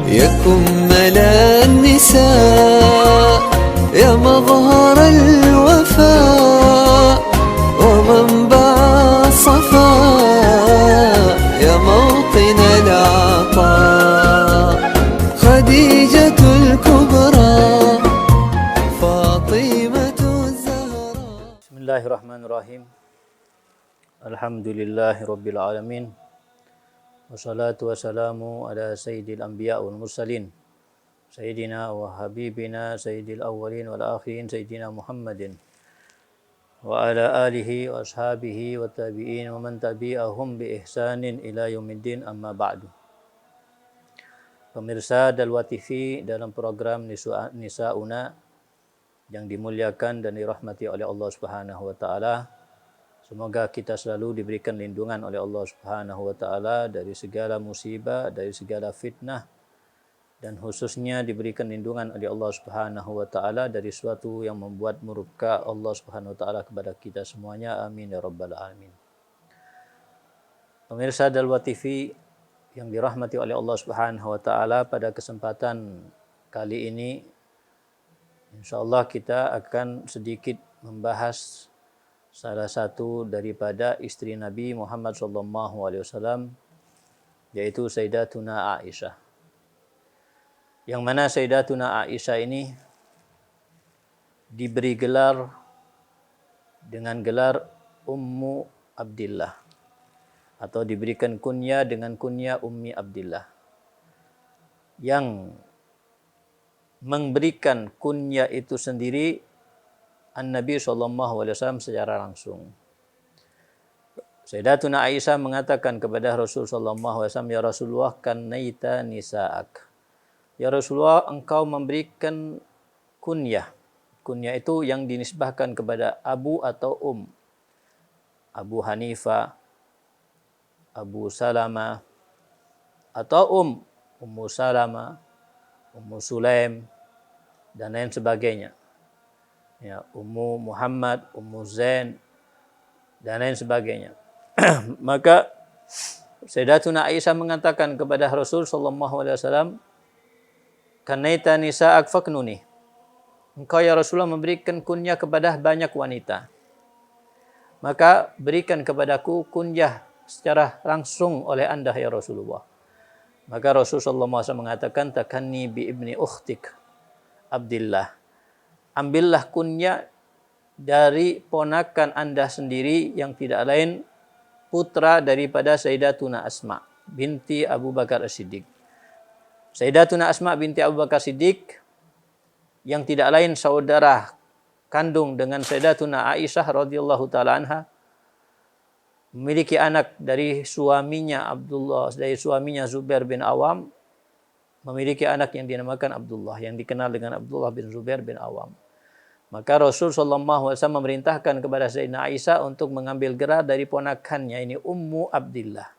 يا كمل النساء يا مظهر الوفاء ومنبع الصفاء يا موطن العطاء خديجة الكبرى فاطمة الزهراء. بسم الله الرحمن الرحيم. الحمد لله رب العالمين. Wassalatu wassalamu ala sayyidil anbiya wal mursalin sayyidina wa habibina sayyidil awwalin wal akhirin sayyidina Muhammadin wa ala alihi wa ashabihi wa tabi'in wa man tabi'ahum bi ihsanin ila yaumiddin, amma ba'du. Pemirsa Dalwa TV, dalam program Nisauna yang dimuliakan dan dirahmati oleh Allah Subhanahu wa taala, semoga kita selalu diberikan lindungan oleh Allah Subhanahu wa taala dari segala musibah, dari segala fitnah, dan khususnya diberikan lindungan oleh Allah Subhanahu wa taala dari suatu yang membuat murka Allah Subhanahu wa taala kepada kita semuanya. Amin ya rabbal alamin. Pemirsa Dalwa TV yang dirahmati oleh Allah Subhanahu wa taala, pada kesempatan kali ini insyaallah kita akan sedikit membahas salah satu daripada istri Nabi Muhammad SAW, yaitu Sayyidatuna Aisyah. Yang mana Sayyidatuna Aisyah ini diberi gelar dengan gelar Ummu Abdillah, atau diberikan kunya dengan kunya Ummi Abdillah. Yang memberikan kunya itu sendiri An-Nabi SAW secara langsung. Sayyidatuna Aisyah mengatakan kepada Rasul SAW, "Ya Rasulullah, kannaita nisa'ak." Ya Rasulullah, engkau memberikan kunyah. Kunyah itu yang dinisbahkan kepada Abu atau Abu Hanifah, Abu Salamah, atau Ummu Salamah, Ummu Sulaim, dan lain sebagainya. Ya, Ummu Muhammad, Ummu Zain, dan lain sebagainya. Maka Sayyidatuna Aisyah mengatakan kepada Rasul SAW, "Kanaita nisa'ak faknuni." Engkau ya Rasulullah memberikan kunyah kepada banyak wanita, maka berikan kepadaku kunyah secara langsung oleh anda ya Rasulullah. Maka Rasulullah SAW mengatakan, "Takanni bi ibni ukhtik Abdillah." Ambillah kunyah dari ponakan anda sendiri yang tidak lain putra daripada Sayyidatuna Asma binti Abu Bakar As-Siddiq. Sayyidatuna Asma binti Abu Bakar Siddiq yang tidak lain saudara kandung dengan Sayyidatuna Aisyah radhiyallahu taala anha, memiliki anak dari suaminya dari suaminya Zubair bin Awam, memiliki anak yang dinamakan Abdullah, yang dikenal dengan Abdullah bin Zubair bin Awam. Maka Rasul SAW memerintahkan kepada Sayyidina Aisyah untuk mengambil gelar dari ponakannya ini, Ummu Abdillah.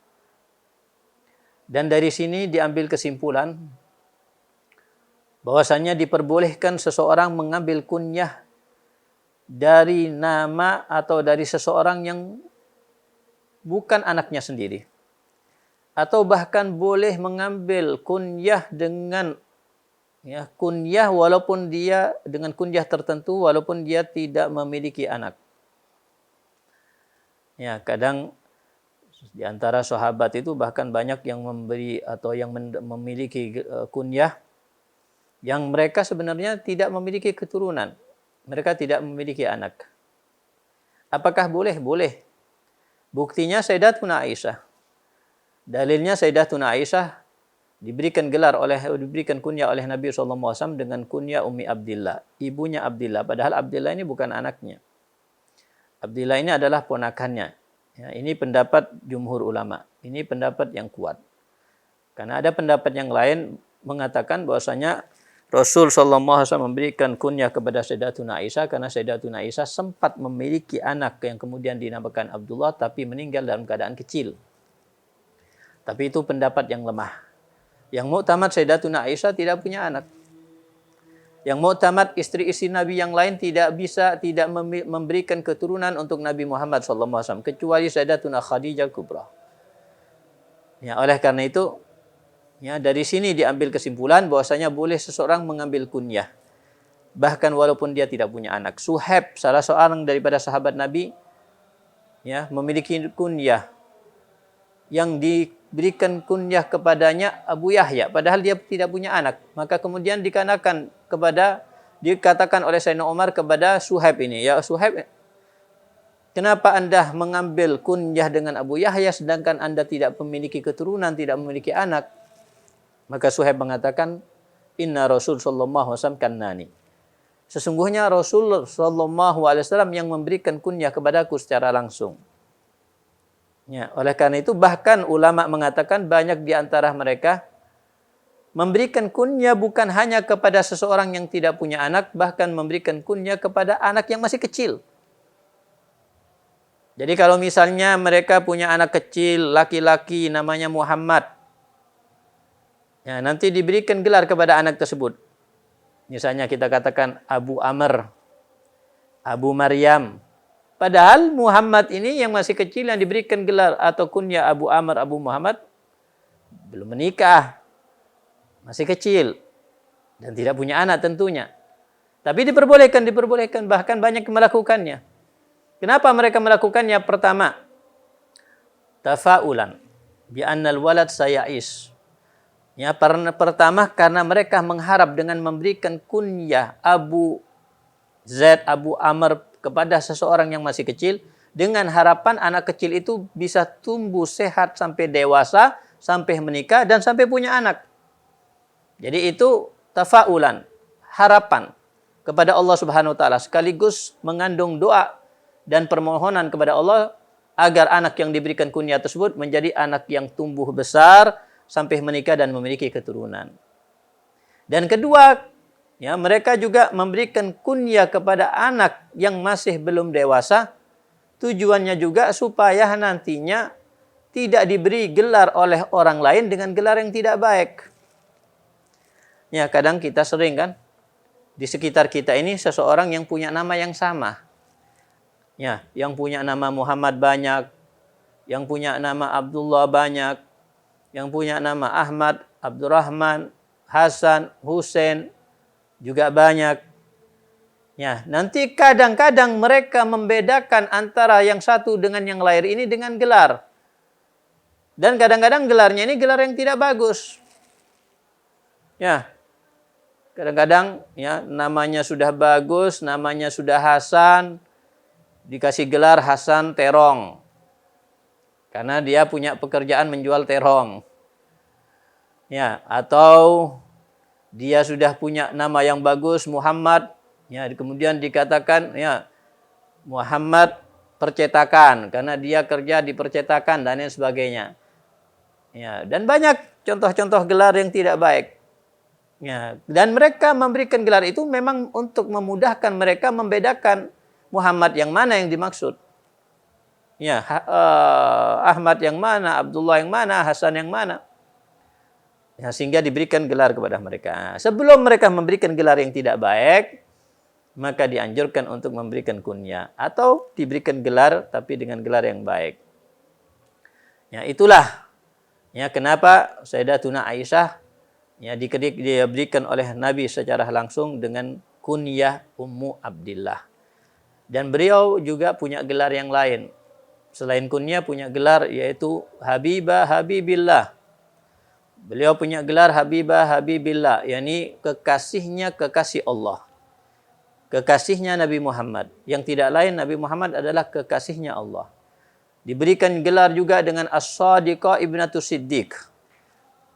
Dan dari sini diambil kesimpulan bahwasanya diperbolehkan seseorang mengambil kunyah dari nama atau dari seseorang yang bukan anaknya sendiri. Atau bahkan boleh mengambil kunyah dengan kunyah walaupun dia dengan kunyah tertentu walaupun dia tidak memiliki anak. Ya, kadang di antara sahabat itu bahkan banyak yang memberi atau yang memiliki kunyah yang mereka sebenarnya tidak memiliki keturunan. Mereka tidak memiliki anak. Apakah boleh? Boleh. Buktinya Sayyidatuna Aisyah. Dalilnya Sayyidatuna Aisyah diberikan kunyah oleh Nabi SAW dengan kunyah Ummi Abdillah, ibunya Abdillah. Padahal Abdillah ini bukan anaknya. Abdillah ini adalah ponakannya. Ya, ini pendapat jumhur ulama. Ini pendapat yang kuat. Karena ada pendapat yang lain mengatakan bahwasanya Rasul SAW memberikan kunyah kepada Sayyidatuna Aisyah karena Sayyidatuna Aisyah sempat memiliki anak yang kemudian dinamakan Abdullah tapi meninggal dalam keadaan kecil. Tapi itu pendapat yang lemah. Yang muktamad Sayyidatuna Aisyah tidak punya anak. Yang muktamad istri-istri Nabi yang lain tidak memberikan keturunan untuk Nabi Muhammad SAW kecuali Sayyidatuna Khadijah Kubra. Ya, oleh karena itu Ya, dari sini diambil kesimpulan bahwasanya boleh seseorang mengambil kunyah. Bahkan walaupun dia tidak punya anak. Suhaib, salah seorang daripada sahabat Nabi, ya, memiliki kunyah yang diberikan kunyah kepadanya Abu Yahya, padahal dia tidak punya anak. Maka kemudian dikatakan oleh Sayyidina Umar kepada Suhaib ini, ya Suhaib, kenapa Anda mengambil kunyah dengan Abu Yahya sedangkan Anda tidak memiliki keturunan, tidak memiliki anak? Maka Suhaib mengatakan, Inna Rasul sallallahu alaihi wasallam kannani. Sesungguhnya Rasul sallallahu alaihi wasallam yang memberikan kunyah kepadaku secara langsung. Ya, oleh karena itu bahkan ulama mengatakan banyak di antara mereka memberikan kunyah bukan hanya kepada seseorang yang tidak punya anak, bahkan memberikan kunyah kepada anak yang masih kecil. Jadi kalau misalnya mereka punya anak kecil, laki-laki namanya Muhammad, ya, nanti diberikan gelar kepada anak tersebut. Misalnya kita katakan Abu Amr, Abu Maryam. Padahal Muhammad ini yang masih kecil yang diberikan gelar atau kunyah Abu Amr, Abu Muhammad, belum menikah, masih kecil, dan tidak punya anak tentunya. Tapi diperbolehkan, bahkan banyak yang melakukannya. Kenapa mereka melakukannya? Pertama, tafaulan bi annal walad sayais. Ya, pertama karena mereka mengharap dengan memberikan kunyah Abu Zaid, Abu Amr kepada seseorang yang masih kecil, dengan harapan anak kecil itu bisa tumbuh sehat sampai dewasa, sampai menikah, dan sampai punya anak. Jadi itu tafaulan, harapan kepada Allah Subhanahu wa taala, sekaligus mengandung doa dan permohonan kepada Allah agar anak yang diberikan kunyah tersebut menjadi anak yang tumbuh besar sampai menikah dan memiliki keturunan. Dan kedua, ya, mereka juga memberikan kunyah kepada anak yang masih belum dewasa. Tujuannya juga supaya nantinya tidak diberi gelar oleh orang lain dengan gelar yang tidak baik. Ya, kadang kita sering kan, di sekitar kita ini seseorang yang punya nama yang sama. Ya, yang punya nama Muhammad banyak, yang punya nama Abdullah banyak, yang punya nama Ahmad, Abdurrahman, Hasan, Husain juga banyak. Ya, nanti kadang-kadang mereka membedakan antara yang satu dengan yang lain ini dengan gelar. Dan kadang-kadang gelarnya ini gelar yang tidak bagus. Ya. Kadang-kadang ya namanya sudah bagus, namanya sudah Hasan, dikasih gelar Hasan Terong. Karena dia punya pekerjaan menjual terong. Ya, atau dia sudah punya nama yang bagus Muhammad, ya, kemudian dikatakan ya Muhammad percetakan karena dia kerja di percetakan dan lain sebagainya. Ya, dan banyak contoh-contoh gelar yang tidak baik. Ya, dan mereka memberikan gelar itu memang untuk memudahkan mereka membedakan Muhammad yang mana yang dimaksud. Ya, Ahmad yang mana, Abdullah yang mana, Hasan yang mana. Ya, sehingga diberikan gelar kepada mereka. Sebelum mereka memberikan gelar yang tidak baik, maka dianjurkan untuk memberikan kunyah. Atau diberikan gelar, tapi dengan gelar yang baik. Ya, itulah ya kenapa Sayyidatuna Aisyah ya diberikan oleh Nabi secara langsung dengan kunyah Ummu Abdillah. Dan beliau juga punya gelar yang lain. Selain kunyah punya gelar yaitu Habibah Habibillah. Beliau punya gelar Habibah Habibillah, yakni kekasihnya kekasih Allah. Kekasihnya Nabi Muhammad. Yang tidak lain Nabi Muhammad adalah kekasihnya Allah. Diberikan gelar juga dengan As-Sadiqah Ibnatu Siddiq.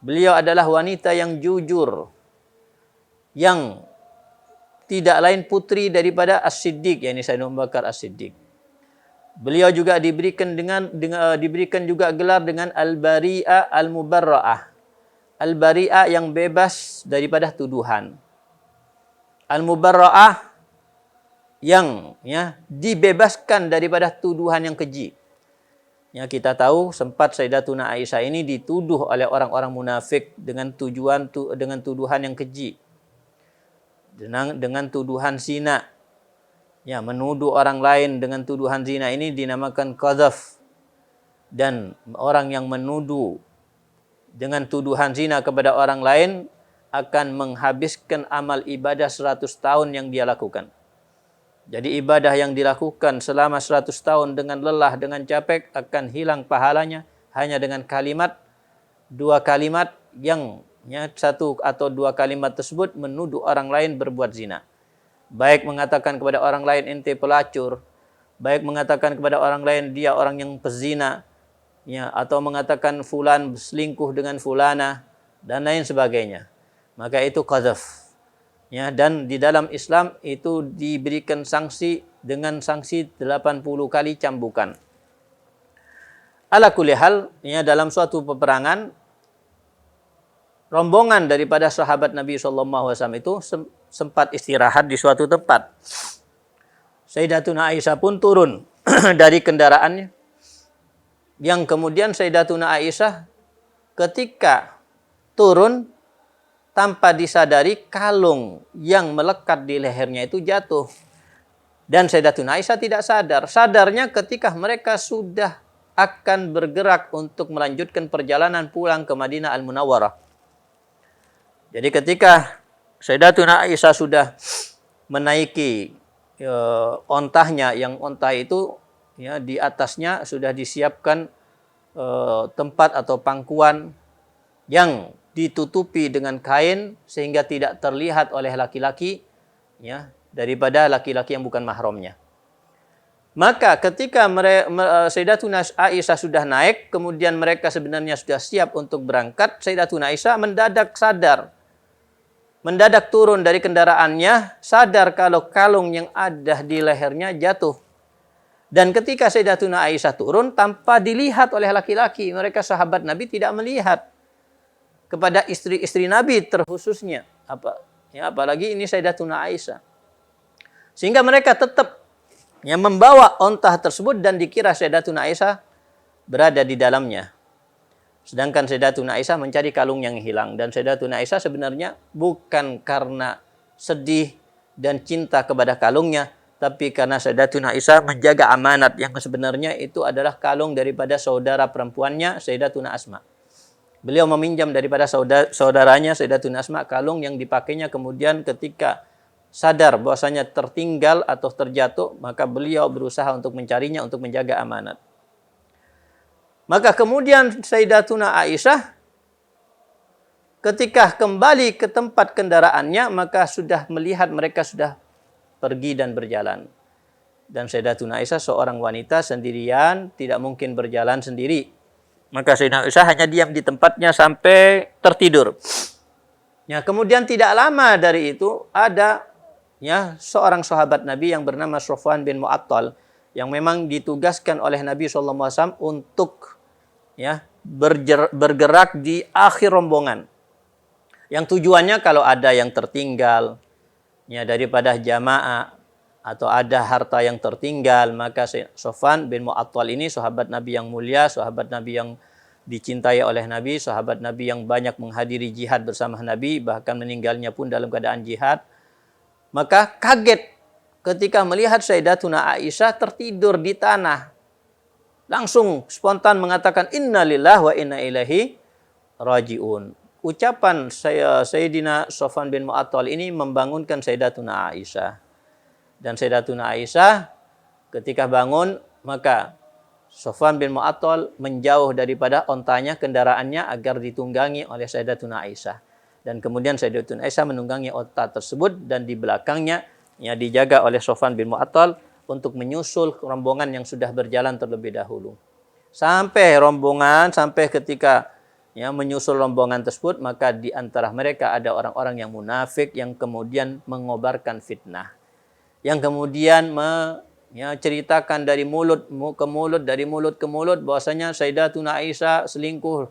Beliau adalah wanita yang jujur. Yang tidak lain putri daripada As-Siddiq, yakni Sayyidina Abu Bakar As-Siddiq. Beliau juga diberikan diberikan juga gelar dengan Al-Bari'ah Al-Mubarra'ah. Al-Bari'ah yang bebas daripada tuduhan. Al-Mubarra'ah yang ya dibebaskan daripada tuduhan yang keji. Ya, kita tahu sempat Sayyidatuna Aisyah ini dituduh oleh orang-orang munafik dengan tuduhan yang keji. Dengan tuduhan zina. Ya, menuduh orang lain dengan tuduhan zina ini dinamakan qadzaf. Dan orang yang menuduh dengan tuduhan zina kepada orang lain akan menghabiskan amal ibadah 100 tahun yang dia lakukan. Jadi ibadah yang dilakukan selama 100 tahun dengan lelah, dengan capek akan hilang pahalanya hanya dengan dua kalimat yang satu atau dua kalimat tersebut menuduh orang lain berbuat zina. Baik mengatakan kepada orang lain ente pelacur, baik mengatakan kepada orang lain dia orang yang pezina, atau mengatakan fulan selingkuh dengan fulana dan lain sebagainya. Maka itu qadzaf. Dan di dalam Islam itu diberikan sanksi dengan sanksi 80 kali cambukan. Ala kulli hal, dalam suatu peperangan, rombongan daripada sahabat Nabi SAW itu sempat istirahat di suatu tempat. Sayyidatuna Aisyah pun turun dari kendaraannya. Yang kemudian Sayyidatuna Aisyah ketika turun, tanpa disadari kalung yang melekat di lehernya itu jatuh. Dan Sayyidatuna Aisyah tidak sadar. Sadarnya ketika mereka sudah akan bergerak untuk melanjutkan perjalanan pulang ke Madinah Al-Munawwarah. Jadi ketika Sayyidatuna Aisyah sudah menaiki ontahnya, yang ontah itu di atasnya sudah disiapkan tempat atau pangkuan yang ditutupi dengan kain sehingga tidak terlihat oleh laki-laki daripada laki-laki yang bukan mahramnya. Maka ketika Sayyidatuna Aisyah sudah naik, kemudian mereka sebenarnya sudah siap untuk berangkat, Sayyidatuna Aisyah mendadak sadar. Mendadak turun dari kendaraannya, sadar kalau kalung yang ada di lehernya jatuh. Dan ketika Sayyidatuna Aisyah turun tanpa dilihat oleh laki-laki, mereka sahabat Nabi tidak melihat kepada istri-istri Nabi terkhususnya, apalagi ini Sayyidatuna Aisyah. Sehingga mereka tetap membawa ontah tersebut dan dikira Sayyidatuna Aisyah berada di dalamnya. Sedangkan Sayyidatuna Aisyah mencari kalung yang hilang. Dan Sayyidatuna Aisyah sebenarnya bukan karena sedih dan cinta kepada kalungnya, tapi karena Sayyidatuna Aisyah menjaga amanat yang sebenarnya itu adalah kalung daripada saudara perempuannya Sayyidatuna Asma. Beliau meminjam daripada saudaranya Sayyidatuna Asma kalung yang dipakainya, kemudian ketika sadar bahwasanya tertinggal atau terjatuh, maka beliau berusaha untuk mencarinya untuk menjaga amanat. Maka kemudian Sayyidatuna Aisyah ketika kembali ke tempat kendaraannya, maka sudah melihat mereka sudah pergi dan berjalan. Dan Sayyidatuna Aisyah seorang wanita sendirian, tidak mungkin berjalan sendiri. Maka Sayyidatuna Aisyah hanya diam di tempatnya sampai tertidur. Kemudian tidak lama dari itu ada seorang sahabat Nabi yang bernama Sofwan bin Mu'attal yang memang ditugaskan oleh Nabi SAW untuk bergerak di akhir rombongan. Yang tujuannya kalau ada yang tertinggal daripada jamaah atau ada harta yang tertinggal, maka Sofwan bin Mu'attal ini sahabat Nabi yang mulia, sahabat Nabi yang dicintai oleh Nabi, sahabat Nabi yang banyak menghadiri jihad bersama Nabi, bahkan meninggalnya pun dalam keadaan jihad. Maka kaget ketika melihat Sayyidatuna Aisyah tertidur di tanah. Langsung spontan mengatakan inna lillahi wa inna ilaihi raji'un. Ucapan Sayyidina Sofwan bin Mu'attal ini membangunkan Sayyidatuna Aisyah. Dan Sayyidatuna Aisyah ketika bangun, maka Sofwan bin Mu'attal menjauh daripada ontanya, kendaraannya, agar ditunggangi oleh Sayyidatuna Aisyah. Dan kemudian Sayyidatuna Aisyah menunggangi onta tersebut, dan di belakangnya dijaga oleh Sofwan bin Mu'attal untuk menyusul rombongan yang sudah berjalan terlebih dahulu. Sampai ketika menyusul rombongan tersebut, maka di antara mereka ada orang-orang yang munafik yang kemudian mengobarkan fitnah. Yang kemudian ceritakan dari mulut ke mulut bahwasanya Sayyidatuna Aisyah selingkuh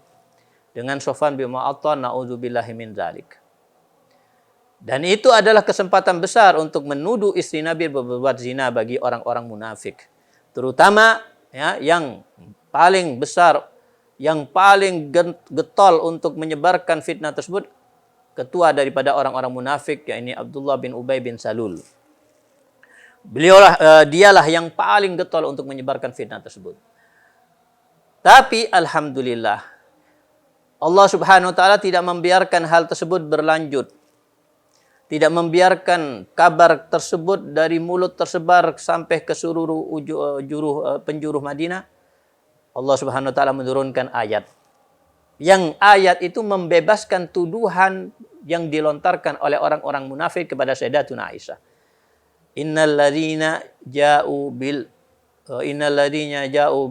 dengan Sofwan bin Mu'attal, naudzubillahi min dzalik. Dan itu adalah kesempatan besar untuk menuduh istri Nabi berbuat zina bagi orang-orang munafik. Terutama yang paling besar, yang paling getol untuk menyebarkan fitnah tersebut, ketua daripada orang-orang munafik, yakni Abdullah bin Ubay bin Salul. Dialah yang paling getol untuk menyebarkan fitnah tersebut. Tapi alhamdulillah, Allah Subhanahu wa taala tidak membiarkan hal tersebut berlanjut. Tidak membiarkan kabar tersebut dari mulut tersebar sampai ke seluruh penjuru Madinah. Allah Subhanahu wa taala menurunkan ayat. Yang ayat itu membebaskan tuduhan yang dilontarkan oleh orang-orang munafik kepada Sayyidatuna Aisyah. Innal ladzina ja'u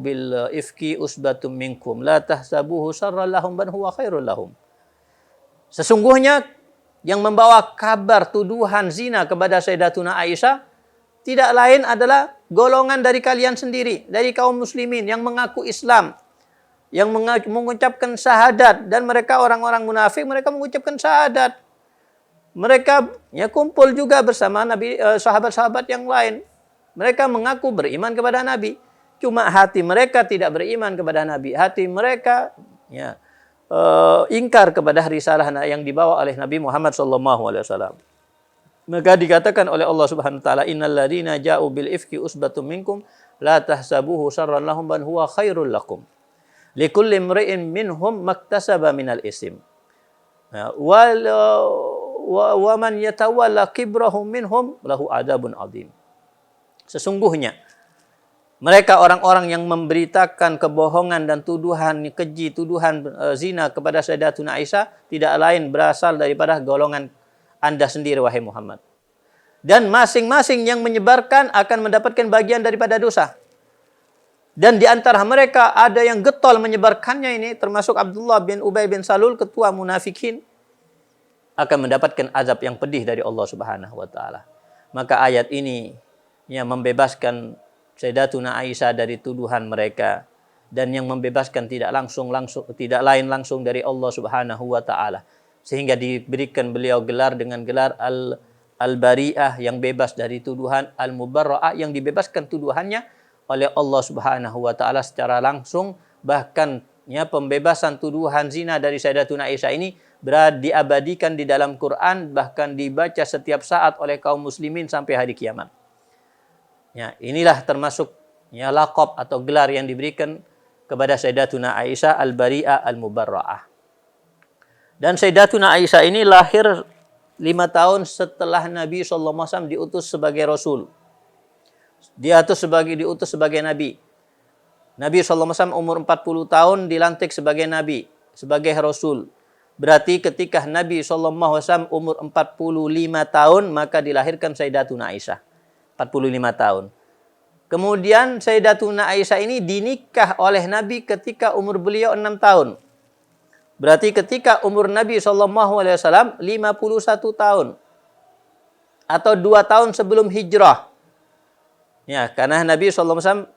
bil ifki usbatum minkum la tahsabuhu syarran lahum bal huwa khairul lahum. Sesungguhnya yang membawa kabar tuduhan zina kepada Sayyidatuna Aisyah tidak lain adalah golongan dari kalian sendiri, dari kaum muslimin yang mengaku Islam, yang mengucapkan syahadat, dan mereka orang-orang munafik, mereka mengucapkan syahadat. Mereka kumpul juga bersama Nabi, sahabat-sahabat yang lain. Mereka mengaku beriman kepada Nabi, cuma hati mereka tidak beriman kepada Nabi. Hati mereka ingkar kepada risalah yang dibawa oleh Nabi Muhammad SAW. Maka dikatakan oleh Allah Subhanahu wa taala, innal ladzina ja'u bil ifki usbatum minkum la tahsabuhu syarran lahum bal huwa khairul lakum. Likulli imri'in minhum maktasaba minal ism. Wa man yatawalla kibrahum minhum lahu adzabun adzim. Sesungguhnya mereka orang-orang yang memberitakan kebohongan dan tuduhan keji, tuduhan zina kepada Sayyidatuna Aisyah tidak lain berasal daripada golongan Anda sendiri, wahai Muhammad. Dan masing-masing yang menyebarkan akan mendapatkan bagian daripada dosa. Dan di antara mereka ada yang getol menyebarkannya ini, termasuk Abdullah bin Ubay bin Salul, ketua munafikin, akan mendapatkan azab yang pedih dari Allah Subhanahu wa taala. Maka ayat ini membebaskan Sayyidatuna Aisyah dari tuduhan mereka, dan yang membebaskan tidak lain langsung dari Allah Subhanahu wa taala, sehingga diberikan beliau gelar dengan gelar Al-Bari'ah, yang bebas dari tuduhan, Al-Mubarra'ah, yang dibebaskan tuduhannya oleh Allah Subhanahu wa taala secara langsung. Bahkan pembebasan tuduhan zina dari Sayyidatuna Aisyah ini diabadikan di dalam Quran, bahkan dibaca setiap saat oleh kaum muslimin sampai hari kiamat. Inilah termasuk laqab atau gelar yang diberikan kepada Sayyidatuna Aisyah, Al-Bari'ah Al-Mubarra'ah. Dan Sayyidatuna Aisyah ini lahir 5 tahun setelah Nabi SAW diutus sebagai Rasul. Diutus sebagai Nabi. Nabi SAW umur 40 tahun dilantik sebagai Nabi, sebagai Rasul. Berarti ketika Nabi SAW umur 45 tahun, maka dilahirkan Sayyidatuna Aisyah. 45 tahun. Kemudian Sayyidatuna Aisyah ini dinikah oleh Nabi ketika umur beliau 6 tahun. Berarti ketika umur Nabi SAW 51 tahun. Atau 2 tahun sebelum hijrah. Karena Nabi SAW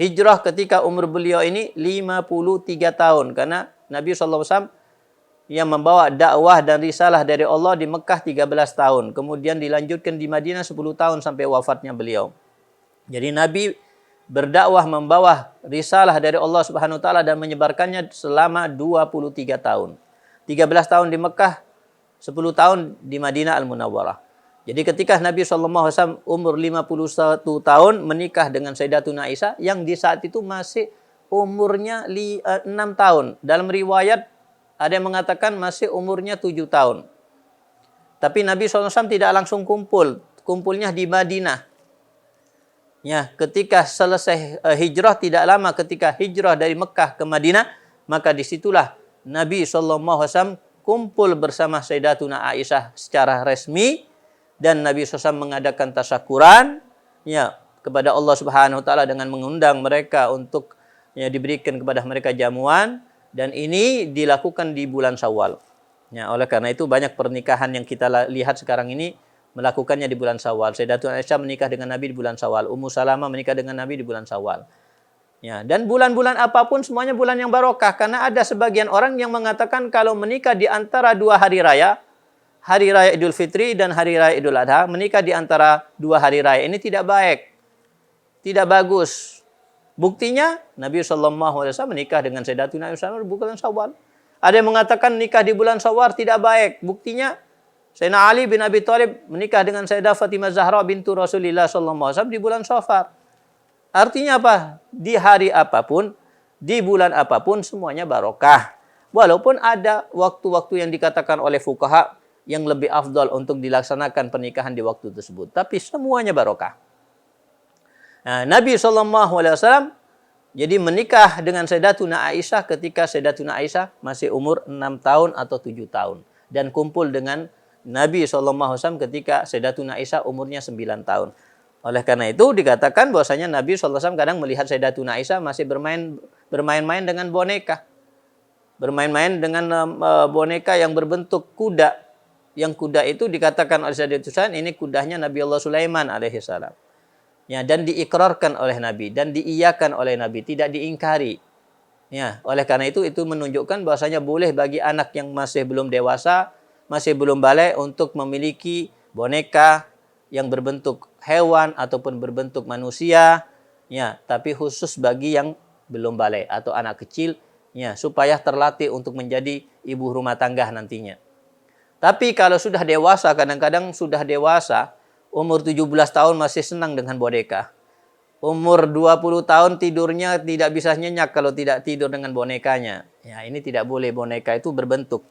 hijrah ketika umur beliau ini 53 tahun. Karena Nabi SAW yang membawa dakwah dan risalah dari Allah di Mekah 13 tahun. Kemudian dilanjutkan di Madinah 10 tahun sampai wafatnya beliau. Jadi Nabi berdakwah membawa risalah dari Allah Subhanahu wa taala dan menyebarkannya selama 23 tahun. 13 tahun di Mekah, 10 tahun di Madinah Al-Munawwarah. Jadi ketika Nabi SAW umur 51 tahun menikah dengan Sayyidatuna Aisyah yang di saat itu masih umurnya 6 tahun. Dalam riwayat ada yang mengatakan masih umurnya 7 tahun. Tapi Nabi SAW tidak langsung kumpul. Kumpulnya di Madinah. Ketika selesai hijrah, tidak lama ketika hijrah dari Mekah ke Madinah, maka disitulah Nabi SAW kumpul bersama Sayyidatuna Aisyah secara resmi, dan Nabi SAW mengadakan tasyakuran kepada Allah Subhanahu wa taala dengan mengundang mereka untuk diberikan kepada mereka jamuan, dan ini dilakukan di bulan Syawal. Oleh karena itu banyak pernikahan yang kita lihat sekarang ini melakukannya di bulan Syawal. Sayyidatuna Aisyah menikah dengan Nabi di bulan Syawal. Ummu Salamah menikah dengan Nabi di bulan Syawal. Dan bulan-bulan apapun semuanya bulan yang barokah. Karena ada sebagian orang yang mengatakan kalau menikah di antara 2 hari raya Idul Fitri dan Hari Raya Idul Adha, menikah di antara 2 hari raya ini tidak baik. Tidak bagus. Buktinya Nabi SAW menikah dengan Sayyidatuna Aisyah di bulan Syawal. Ada yang mengatakan nikah di bulan Syawal tidak baik. Buktinya Sayyidina Ali bin Abi Thalib menikah dengan Sayyidah Fatimah Zahra bintu Rasulullah SAW di bulan Syafar. Artinya apa? Di hari apapun, di bulan apapun semuanya barokah. Walaupun ada waktu-waktu yang dikatakan oleh fuqaha yang lebih afdal untuk dilaksanakan pernikahan di waktu tersebut. Tapi semuanya barokah. Nah, Nabi SAW jadi menikah dengan Sayyidatuna Aisyah ketika Sayyidatuna Aisyah masih umur 6 tahun atau 7 tahun. Dan kumpul dengan Nabi SAW ketika Sayyidatuna Aisyah umurnya 9 tahun. Oleh karena itu dikatakan bahwasanya Nabi SAW kadang melihat Sayyidatuna Aisyah masih bermain-main dengan boneka. Bermain-main dengan boneka yang berbentuk kuda. Yang kuda itu dikatakan oleh Sayyidatuna Aisyah, ini kudanya Nabi Allah Sulaiman alaihissalam. Ya, dan diikrarkan oleh Nabi dan diiyakan oleh Nabi, tidak diingkari. Ya, oleh karena itu menunjukkan bahwasanya boleh bagi anak yang masih belum dewasa, masih belum balik untuk memiliki boneka yang berbentuk hewan ataupun berbentuk manusia, ya, tapi khusus bagi yang belum balik atau anak kecil, ya, supaya terlatih untuk menjadi ibu rumah tangga nantinya. Tapi kalau sudah dewasa, kadang-kadang sudah dewasa, umur 17 tahun masih senang dengan boneka. Umur 20 tahun tidurnya tidak bisa nyenyak kalau tidak tidur dengan bonekanya. Ya, ini tidak boleh, boneka itu berbentuk.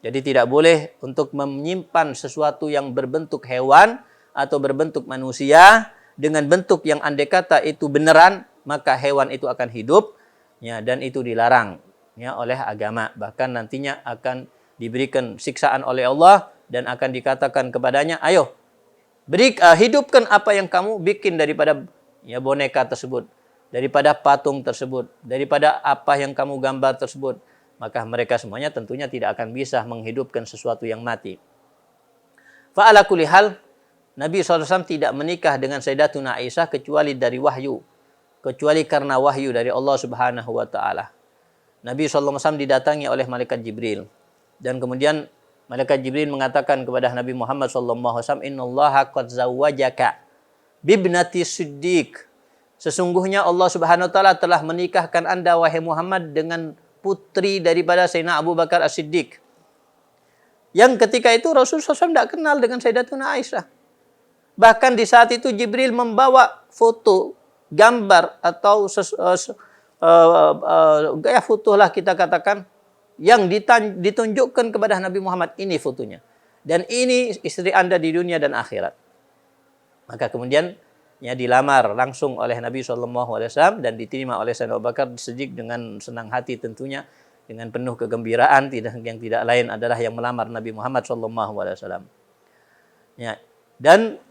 Jadi tidak boleh untuk menyimpan sesuatu yang berbentuk hewan atau berbentuk manusia dengan bentuk yang andai kata itu beneran, maka hewan itu akan hidup, ya, dan itu dilarang, ya, oleh agama. Bahkan nantinya akan diberikan siksaan oleh Allah dan akan dikatakan kepadanya, ayo hidupkan apa yang kamu bikin daripada, ya, boneka tersebut, daripada patung tersebut, daripada apa yang kamu gambar tersebut. Maka mereka semuanya tentunya tidak akan bisa menghidupkan sesuatu yang mati. Fa'ala kulli hal, Nabi SAW tidak menikah dengan Sayyidatuna Aisyah kecuali dari wahyu. Kecuali karena wahyu dari Allah Subhanahu wa Ta'ala. Nabi SAW didatangi oleh malaikat Jibril. Dan kemudian malaikat Jibril mengatakan kepada Nabi Muhammad SAW, Innallaha qad zawwajaka bibnati Siddiq. Sesungguhnya Allah Subhanahu wa Ta'ala telah menikahkan Anda, wahai Muhammad, dengan putri daripada Sayyidina Abu Bakar As-Siddiq. Yang ketika itu Rasulullah SAW tidak kenal dengan Sayyidatuna Aisyah. Bahkan di saat itu Jibril membawa foto, gambar atau gaya foto lah kita katakan, yang ditunjukkan kepada Nabi Muhammad, ini fotonya. Dan ini istri Anda di dunia dan akhirat. Maka kemudian, ya, dilamar langsung oleh Nabi SAW dan diterima oleh Sayyidina Abu Bakar As-Siddiq dengan senang hati tentunya, dengan penuh kegembiraan, yang tidak lain adalah yang melamar Nabi Muhammad SAW. Ya, dan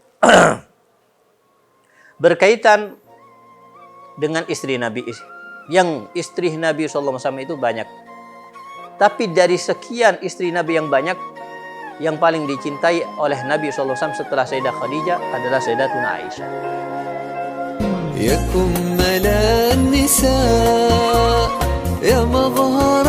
berkaitan dengan istri Nabi, yang istri Nabi SAW itu banyak. Tapi dari sekian istri Nabi yang banyak, yang paling dicintai oleh Nabi SAW setelah Sayyidah Khadijah adalah Sayyidatuna Aisyah. يا كمل النساء يا مظهر